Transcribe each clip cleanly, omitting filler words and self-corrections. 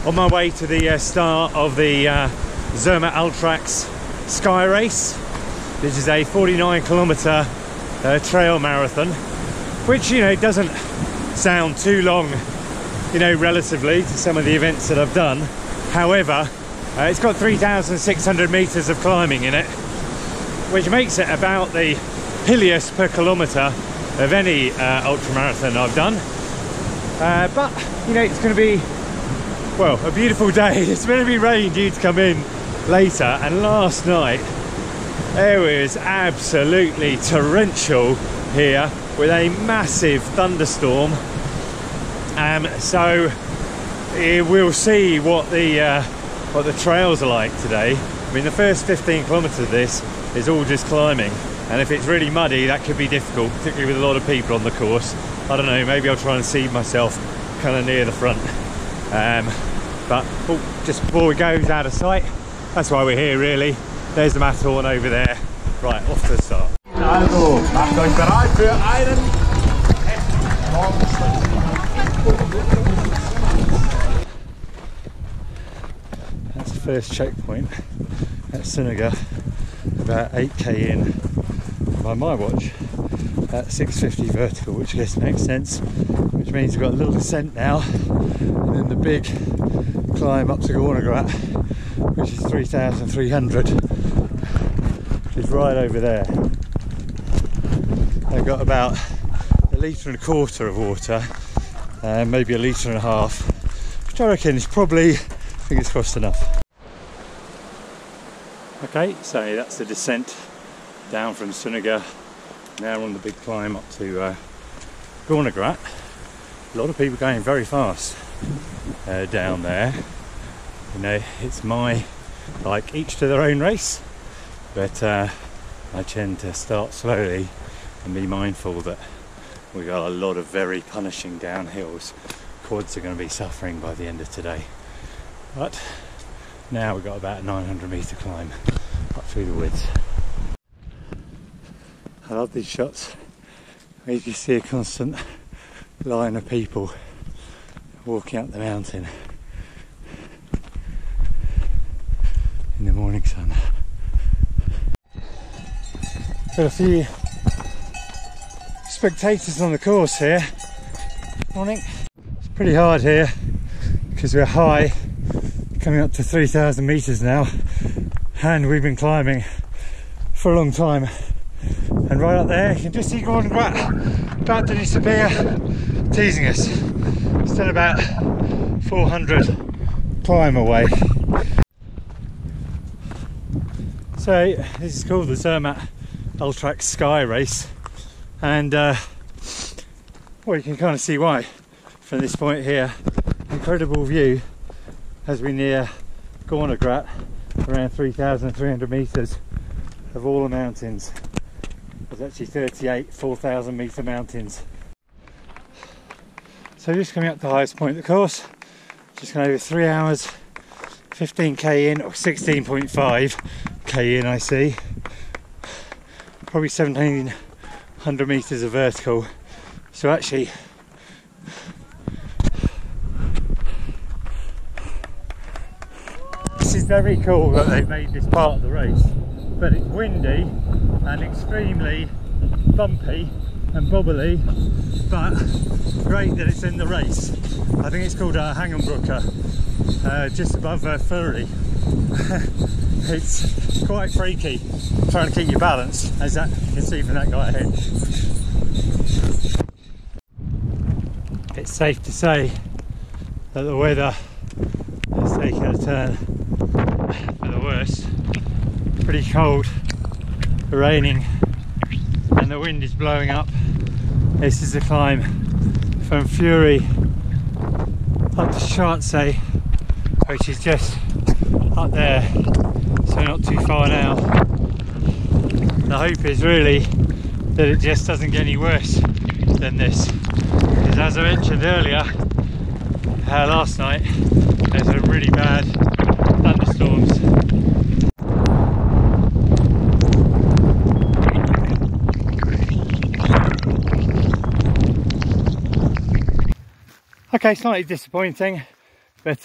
on my way to the start of the Zermatt Ultraks Sky race. This is a 49-kilometre trail marathon, which, you know, doesn't sound too long, you know, relatively to some of the events that I've done. However, it's got 3,600 metres of climbing in it, which makes it about the hilliest per kilometre of any ultramarathon I've done. But, you know, it's going to be, well, a beautiful day. It's going to be rain due to come in later, and last night it was absolutely torrential here with a massive thunderstorm. So we'll see what the trails are like today. I mean, the first 15 kilometres of this is all just climbing, and if it's really muddy, that could be difficult, particularly with a lot of people on the course. I don't know, maybe I'll try and seat myself kind of near the front. But just before it goes out of sight, that's why we're here really. There's the Matterhorn over there. Right, off to the start. Also, macht euch bereit für einen That's the first checkpoint at Sunegga, about 8k in by my watch, at 650 vertical, which I guess makes sense, which means we've got a little descent now, and then the big climb up to Gornergrat, which is 3,300, which is right over there. I've got about 1.25 litres of water, maybe 1.5 litres, which I reckon is probably, fingers crossed, enough. Okay, so that's the descent down from Sunegga. Now we're on the big climb up to Gornergrat. A lot of people going very fast down there. You know, it's my, like, each to their own race, but I tend to start slowly and be mindful that we got a lot of very punishing downhills. Quads are going to be suffering by the end of today. But now we've got about a 900 metre climb up through the woods. I love these shots where you can see a constant line of people walking up the mountain in the morning sun. Got a few spectators on the course here. Morning. It's pretty hard here because we're high, coming up to 3,000 metres now, and we've been climbing for a long time. And right up there, you can just see Gornergrat about to disappear, teasing us. Still about 400 climb away. So this is called the Zermatt Ultraks Sky race, and well, you can kind of see why from this point here. Incredible view as we near Gornergrat, around 3,300 metres of all the mountains. There's actually 38 4,000 metre mountains. So just coming up to the highest point of the course, just going over 3 hours, 15k in, or 16.5k in I see. Probably 1,700 metres of vertical. So actually, this is very cool that they've made this part of the race, but it's windy and extremely bumpy and bobbly, but great that it's in the race. I think it's called Brooker, just above Furi. It's quite freaky trying to keep your balance, as that you can see from that guy ahead. It's safe to say that the weather is taking a turn for the worse. Pretty cold, raining, and the wind is blowing up. This is the climb from Furi up to Schwarzee, which is just up there, so not too far now. The hope is really that it just doesn't get any worse than this, because as I mentioned earlier, last night there's a really bad thunderstorms. Okay, slightly disappointing, but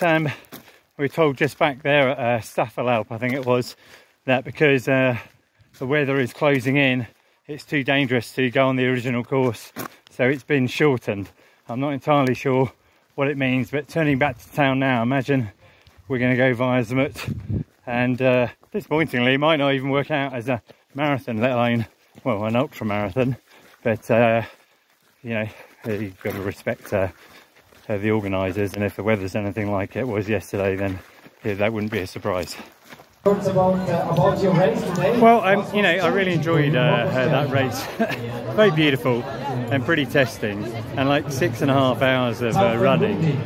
we were told just back there at Staffalp, I think it was, that because the weather is closing in, it's too dangerous to go on the original course, so it's been shortened. I'm not entirely sure what it means, but turning back to town now, imagine we're going to go via Zermatt, and disappointingly it might not even work out as a marathon, let alone, well, an ultra marathon. But you know, you've got to respect the organisers, and if the weather's anything like it was yesterday, then yeah, that wouldn't be a surprise. About your race today? Well, you know, I really enjoyed that race. Very beautiful and pretty testing, and like 6.5 hours of running.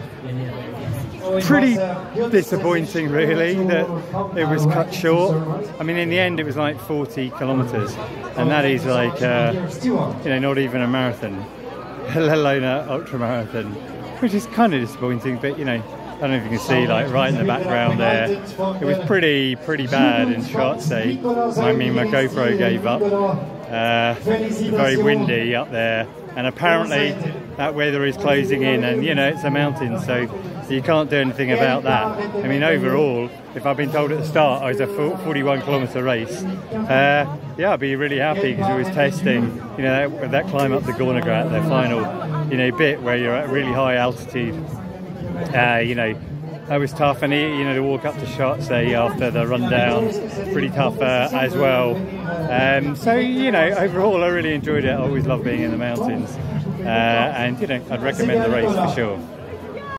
Pretty disappointing, really, that it was cut short. I mean, in the end, it was like 40 kilometres, and that is like, you know, not even a marathon, let alone an ultra marathon, which is kind of disappointing. But you know, I don't know if you can see, like right in the background there, it was pretty bad in Schwarzee. I mean, my GoPro gave up. Very windy up there, and apparently that weather is closing in, and you know, it's a mountain, so you can't do anything about that. I mean, overall, if I'd been told at the start it was a 41-kilometre race, yeah, I'd be really happy, because it was testing, you know, that climb up the Gornergrat, the final, you know, bit where you're at really high altitude. You know, that was tough, and you know, to walk up to Schwarzee after the rundown, pretty tough as well. So you know, overall, I really enjoyed it. I always love being in the mountains, and you know, I'd recommend the race for sure.